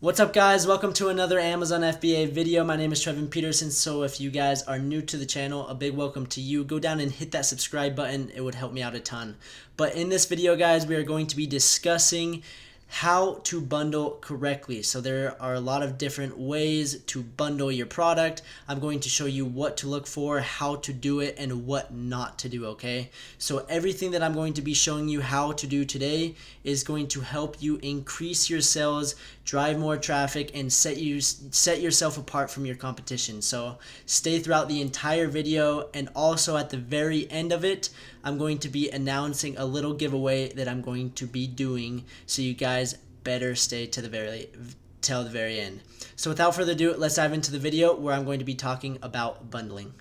What's up, guys? Welcome to another Amazon FBA video. My name is Trevin Peterson. So if you guys are new to the channel, a big welcome to you. Go down and hit that subscribe button. It would help me out a ton. But in this video, guys, we are going to be discussing how to bundle correctly. So there are a lot of different ways to bundle your product. I'm going to show you what to look for, how to do it, and what not to do, okay? So everything that I'm going to be showing you how to do today is going to help you increase your sales, drive more traffic, and set yourself apart from your competition. So stay throughout the entire video, and also at the very end of it, I'm going to be announcing a little giveaway that I'm going to be doing, so you guys better stay to the very end. So without further ado, let's dive into the video where I'm going to be talking about bundling.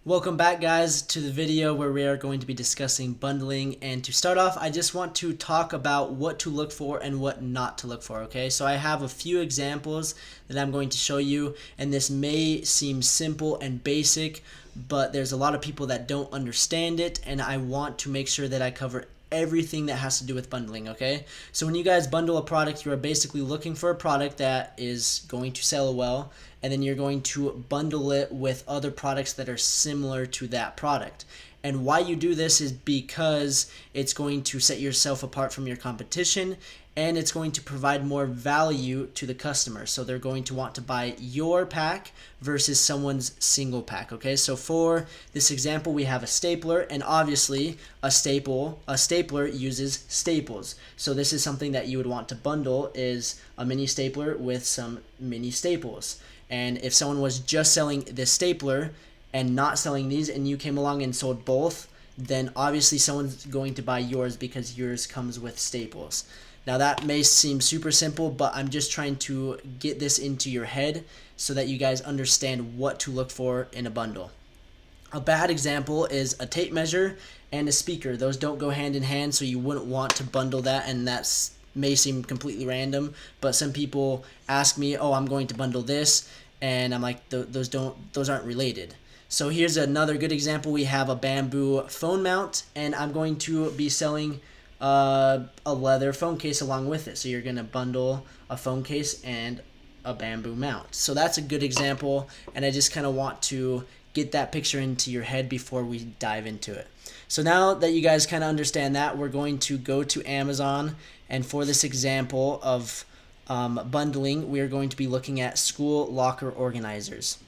Welcome back, guys, to the video where we are going to be discussing bundling. And to start off, I just want to talk about what to look for and what not to look for, okay? So I have a few examples that I'm going to show you, and this may seem simple and basic, but there's a lot of people that don't understand it, and I want to make sure that I cover everything that has to do with bundling, okay? So when you guys bundle a product, you are basically looking for a product that is going to sell well, and then you're going to bundle it with other products that are similar to that product. And why you do this is because it's going to set yourself apart from your competition, and it's going to provide more value to the customer. So they're going to want to buy your pack versus someone's single pack, okay? So for this example, we have a stapler, and obviously a stapler uses staples. So this is something that you would want to bundle, is a mini stapler with some mini staples. And if someone was just selling this stapler and not selling these, and you came along and sold both, then obviously someone's going to buy yours because yours comes with staples. Now that may seem super simple, but I'm just trying to get this into your head so that you guys understand what to look for in a bundle. A bad example is a tape measure and a speaker. Those don't go hand in hand, so you wouldn't want to bundle that, and that's may seem completely random, but some people ask me, oh, I'm going to bundle this, and I'm like, those aren't related. So here's another good example. We have a bamboo phone mount, and I'm going to be selling a leather phone case along with it. So you're going to bundle a phone case and a bamboo mount. So that's a good example, and I just kind of want to get that picture into your head before we dive into it. So now that you guys kind of understand that, we're going to go to Amazon, and for this example of bundling, we are going to be looking at school locker organizers.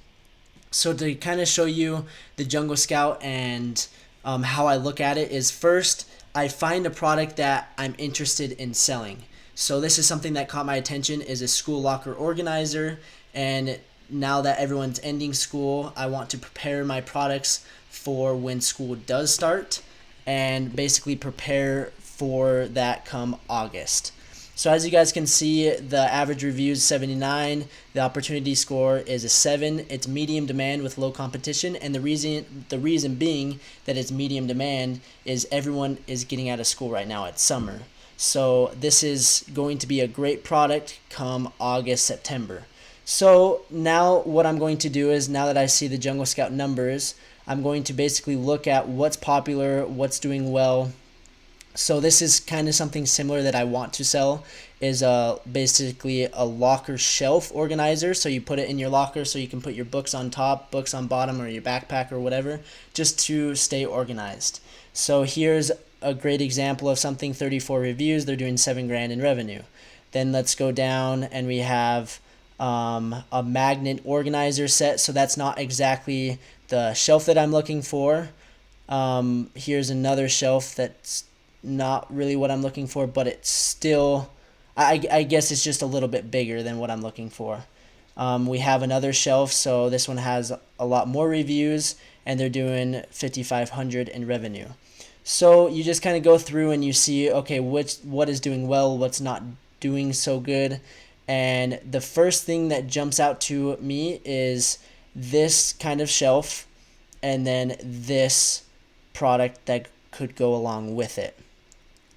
So to kind of show you the Jungle Scout and how I look at it is, first, I find a product that I'm interested in selling. So this is something that caught my attention, is a school locker organizer, and now that everyone's ending school, I want to prepare my products for when school does start, and basically prepare for that come August. So as you guys can see, the average review is 79. The opportunity score is a 7. It's medium demand with low competition, and the reason being that it's medium demand is everyone is getting out of school right now. It's summer. So this is going to be a great product come August, September. So now what I'm going to do is, now that I see the Jungle Scout numbers, I'm going to basically look at what's popular, what's doing well. So this is kind of something similar that I want to sell, is basically a locker shelf organizer. So you put it in your locker so you can put your books on top, books on bottom, or your backpack or whatever, just to stay organized. So here's a great example of something, 34 reviews. They're doing $7,000 in revenue. Then let's go down, and we have a magnet organizer set. So that's not exactly the shelf that I'm looking for. Here's another shelf that's not really what I'm looking for, but it's still, I guess it's just a little bit bigger than what I'm looking for. We have another shelf, so this one has a lot more reviews, and they're doing $5,500 in revenue. So you just kind of go through and you see, okay, what is doing well, what's not doing so good. And the first thing that jumps out to me is this kind of shelf, and then this product that could go along with it.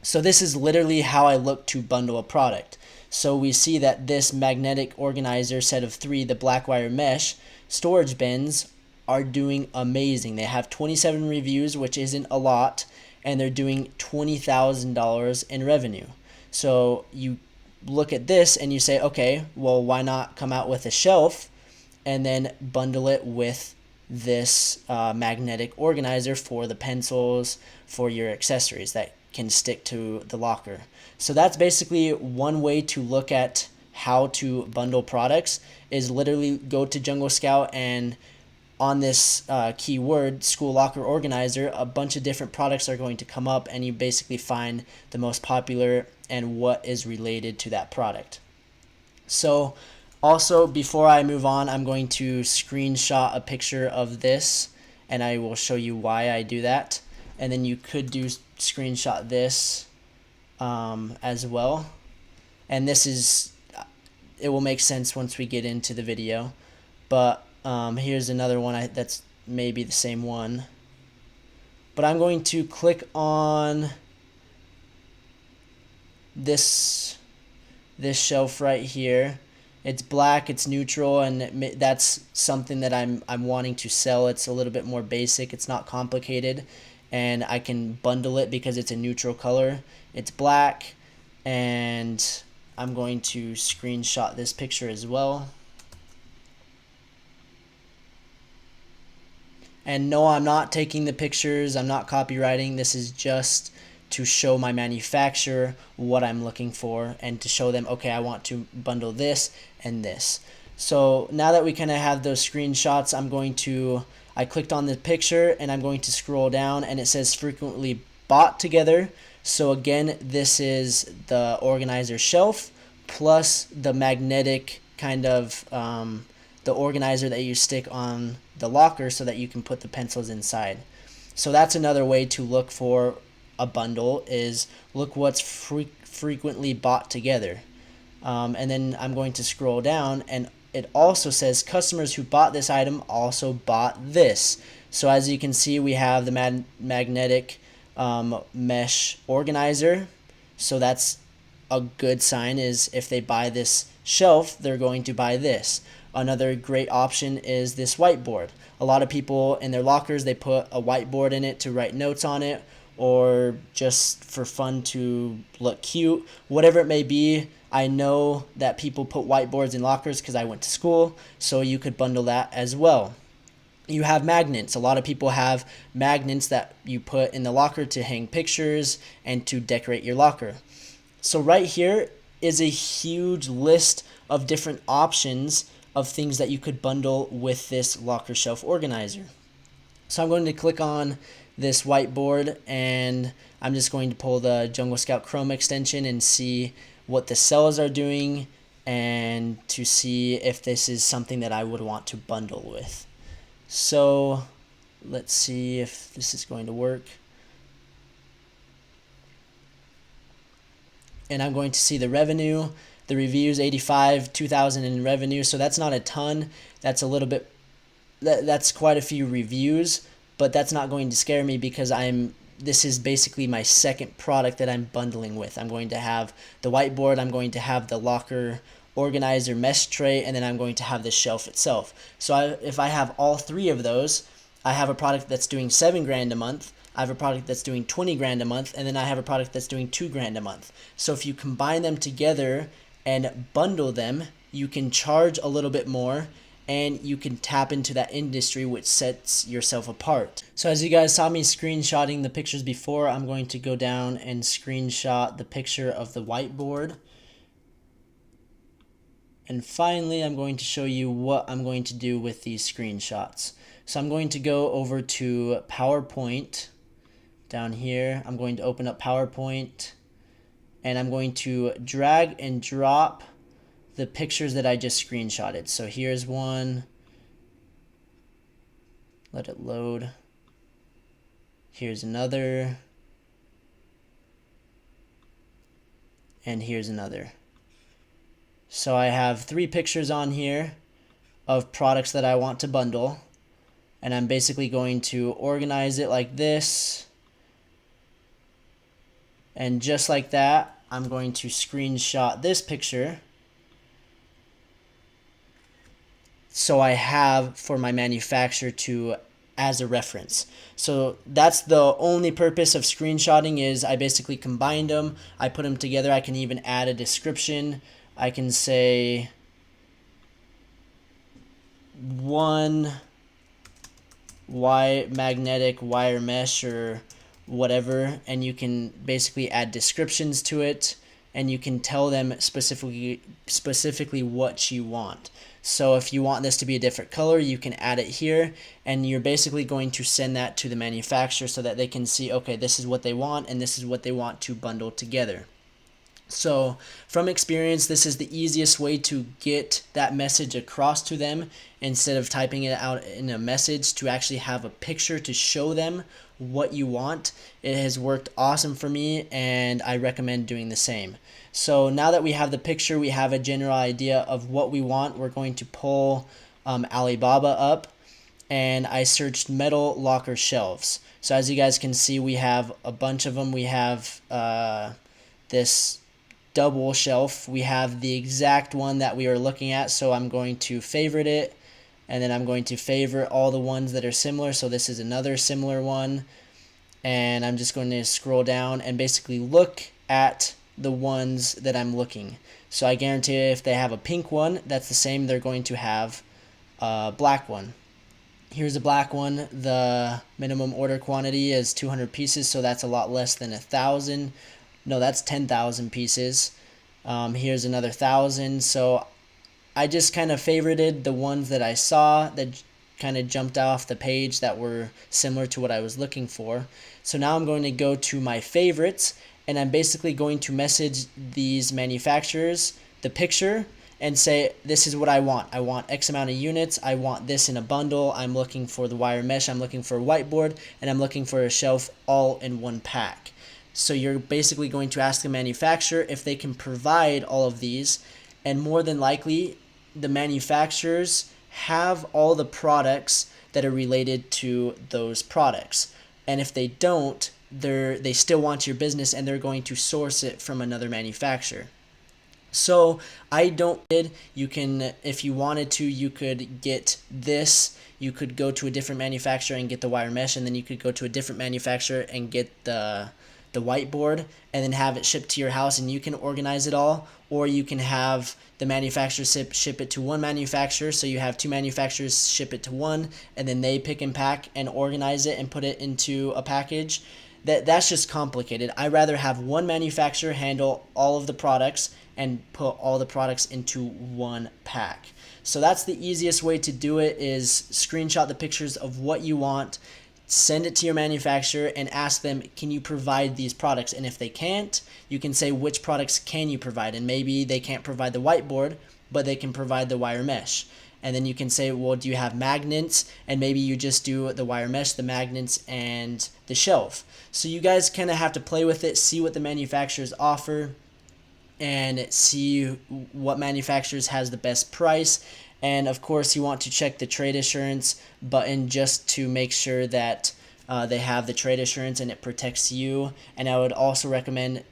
So this is literally how I look to bundle a product. So we see that this magnetic organizer set of 3, the black wire mesh storage bins, are doing amazing. They have 27 reviews, which isn't a lot, and they're doing $20,000 in revenue. So you look at this and you say, okay, well, why not come out with a shelf and then bundle it with this magnetic organizer for the pencils, for your accessories that can stick to the locker. So that's basically one way to look at how to bundle products, is literally go to Jungle Scout, and on this keyword, school locker organizer, a bunch of different products are going to come up, and you basically find the most popular and what is related to that product. So also, before I move on, I'm going to screenshot a picture of this, and I will show you why I do that. And then you could do screenshot this as well. And this is, it will make sense once we get into the video. But here's another one that's maybe the same one. But I'm going to click on this shelf right here. It's black, it's neutral, and that's something that I'm wanting to sell. It's a little bit more basic, it's not complicated, and I can bundle it because it's a neutral color. It's black, and I'm going to screenshot this picture as well. And no, I'm not taking the pictures, I'm not copywriting. This is just to show my manufacturer what I'm looking for, and to show them, okay, I want to bundle this and this. So now that we kind of have those screenshots, I clicked on the picture and I'm going to scroll down, and it says frequently bought together. So again, this is the organizer shelf plus the magnetic kind of the organizer that you stick on the locker so that you can put the pencils inside. So that's another way to look for a bundle, is look what's frequently bought together. And then I'm going to scroll down, and it also says customers who bought this item also bought this. So as you can see, we have the magnetic mesh organizer. So that's a good sign, is if they buy this shelf, they're going to buy this. Another great option is this whiteboard. A lot of people in their lockers, they put a whiteboard in it to write notes on it, or just for fun to look cute, whatever it may be. I know that people put whiteboards in lockers because I went to school, so you could bundle that as well. You have magnets. A lot of people have magnets that you put in the locker to hang pictures and to decorate your locker. So right here is a huge list of different options of things that you could bundle with this locker shelf organizer. So I'm going to click on this whiteboard, and I'm just going to pull the Jungle Scout Chrome extension and see what the cells are doing, and to see if this is something that I would want to bundle with. So let's see if this is going to work. And I'm going to see the revenue, the reviews, 85, 2,000 in revenue. So that's not a ton. That's a little bit, that's quite a few reviews, but that's not going to scare me because this is basically my second product that I'm bundling with. I'm going to have the whiteboard, I'm going to have the locker organizer mesh tray, and then I'm going to have the shelf itself. So if I have all three of those, I have a product that's doing $7 grand a month, I have a product that's doing 20 grand a month, and then I have a product that's doing 2 grand a month. So if you combine them together and bundle them, you can charge a little bit more, and you can tap into that industry, which sets yourself apart. So as you guys saw me screenshotting the pictures before, I'm going to go down and screenshot the picture of the whiteboard. And finally, I'm going to show you what I'm going to do with these screenshots. So I'm going to go over to PowerPoint down here. I'm going to open up PowerPoint, and I'm going to drag and drop the pictures that I just screenshotted. So here's one. Let it load. Here's another. And here's another. So I have 3 pictures on here of products that I want to bundle, and I'm basically going to organize it like this, and just like that, I'm going to screenshot this picture, so I have for my manufacturer to as a reference. So that's the only purpose of screenshotting, is I basically combined them, I put them together. I can even add a description. I can say one magnetic wire mesh or whatever, and you can basically add descriptions to it, and you can tell them specifically what you want. So if you want this to be a different color, you can add it here, and you're basically going to send that to the manufacturer so that they can see, okay, this is what they want and this is what they want to bundle together. So from experience, this is the easiest way to get that message across to them, instead of typing it out in a message, to actually have a picture to show them what you want. It has worked awesome for me, and I recommend doing the same. So now that we have the picture, we have a general idea of what we want. We're going to pull Alibaba up, and I searched metal locker shelves. So as you guys can see, we have a bunch of them. We have this double shelf. We have the exact one that we are looking at, so I'm going to favorite it, and then I'm going to favorite all the ones that are similar. So this is another similar one, and I'm just going to scroll down and basically look at the ones that I'm looking. So I guarantee if they have a pink one, that's the same they're going to have a black one. Here's a black one. The minimum order quantity is 200 pieces, so that's a lot less than 1,000. No, that's 10,000 pieces. Here's another 1,000. So I just kind of favorited the ones that I saw that kind of jumped off the page that were similar to what I was looking for. So now I'm going to go to my favorites, and I'm basically going to message these manufacturers the picture and say, this is what I want. I want X amount of units. I want this in a bundle. I'm looking for the wire mesh. I'm looking for a whiteboard, and I'm looking for a shelf all in one pack. So you're basically going to ask the manufacturer if they can provide all of these, and more than likely the manufacturers have all the products that are related to those products. And if they don't, they still want your business, and they're going to source it from another manufacturer. So you can, if you wanted to, you could get this. You could go to a different manufacturer and get the wire mesh, and then you could go to a different manufacturer and get the whiteboard, and then have it shipped to your house, and you can organize it all. Or you can have the manufacturer ship it to one manufacturer, so you have two manufacturers ship it to one, and then they pick and pack and organize it and put it into a package. That's just complicated. I'd rather have one manufacturer handle all of the products and put all the products into one pack. So that's the easiest way to do it, is screenshot the pictures of what you want, send it to your manufacturer, and ask them, can you provide these products? And if they can't, you can say, which products can you provide? And maybe they can't provide the whiteboard, but they can provide the wire mesh. And then you can say, well, do you have magnets? And maybe you just do the wire mesh, the magnets, and the shelf. So you guys kind of have to play with it, see what the manufacturers offer, and see what manufacturers has the best price. And of course, you want to check the trade assurance button just to make sure that they have the trade assurance and it protects you. And I would also recommend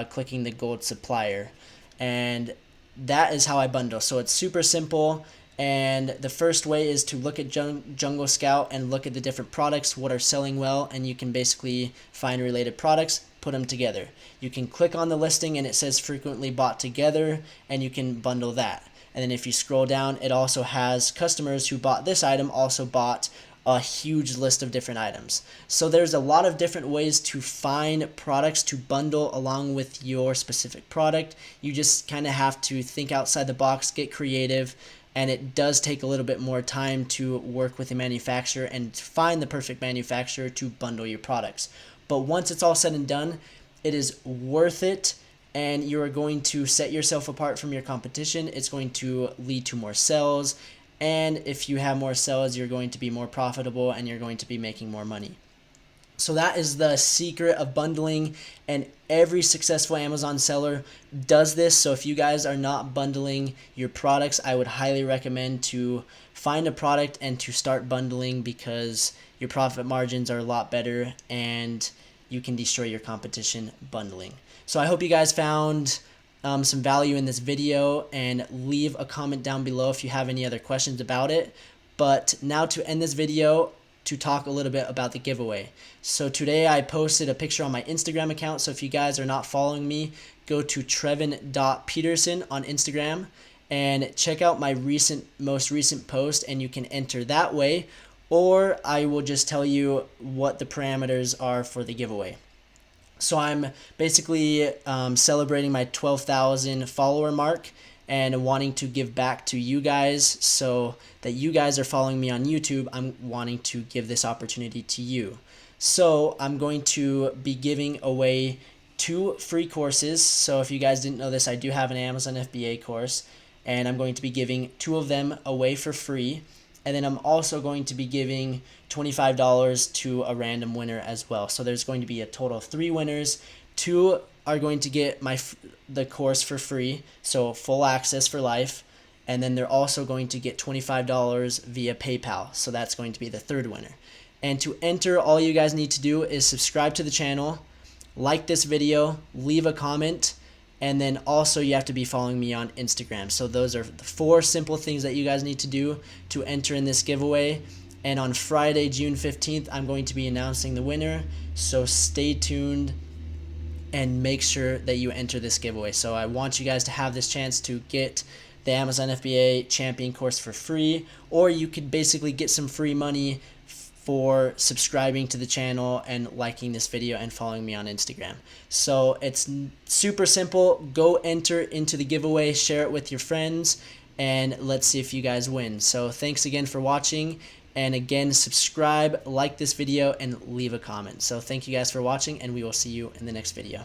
clicking the gold supplier. And that is how I bundle. So it's super simple. And the first way is to look at Jungle Scout and look at the different products, what are selling well, and you can basically find related products, put them together. You can click on the listing and it says frequently bought together, and you can bundle that. And then if you scroll down, it also has customers who bought this item also bought a huge list of different items. So there's a lot of different ways to find products to bundle along with your specific product. You just kind of have to think outside the box, get creative, and it does take a little bit more time to work with the manufacturer and find the perfect manufacturer to bundle your products. But once it's all said and done, it is worth it, and you are going to set yourself apart from your competition. It's going to lead to more sales, and if you have more sales, you're going to be more profitable and you're going to be making more money. So that is the secret of bundling, and every successful Amazon seller does this. So if you guys are not bundling your products, I would highly recommend to find a product and to start bundling, because your profit margins are a lot better and you can destroy your competition bundling. So I hope you guys found some value in this video and leave a comment down below if you have any other questions about it. But now to end this video, to talk a little bit about the giveaway. So today I posted a picture on my Instagram account, so if you guys are not following me, go to trevin.peterson on Instagram and check out my most recent post, and you can enter that way, or I will just tell you what the parameters are for the giveaway. So I'm basically celebrating my 12,000 follower mark and wanting to give back to you guys, so that you guys are following me on YouTube. I'm wanting to give this opportunity to you. So I'm going to be giving away 2 free courses. So if you guys didn't know this, I do have an Amazon FBA course, and I'm going to be giving 2 of them away for free. And then I'm also going to be giving $25 to a random winner as well. So there's going to be a total of 3 winners. 2 are going to get the course for free, so full access for life. And then they're also going to get $25 via PayPal. So that's going to be the 3rd winner. And to enter, all you guys need to do is subscribe to the channel, like this video, leave a comment, and then also you have to be following me on Instagram. So those are the 4 simple things that you guys need to do to enter in this giveaway. And on Friday, June 15th, I'm going to be announcing the winner. So stay tuned and make sure that you enter this giveaway. So I want you guys to have this chance to get the Amazon FBA Champion course for free, or you could basically get some free money for subscribing to the channel and liking this video and following me on Instagram. So it's super simple. Go enter into the giveaway, share it with your friends, and let's see if you guys win. So thanks again for watching, and again, subscribe, like this video, and leave a comment. So thank you guys for watching, and we will see you in the next video.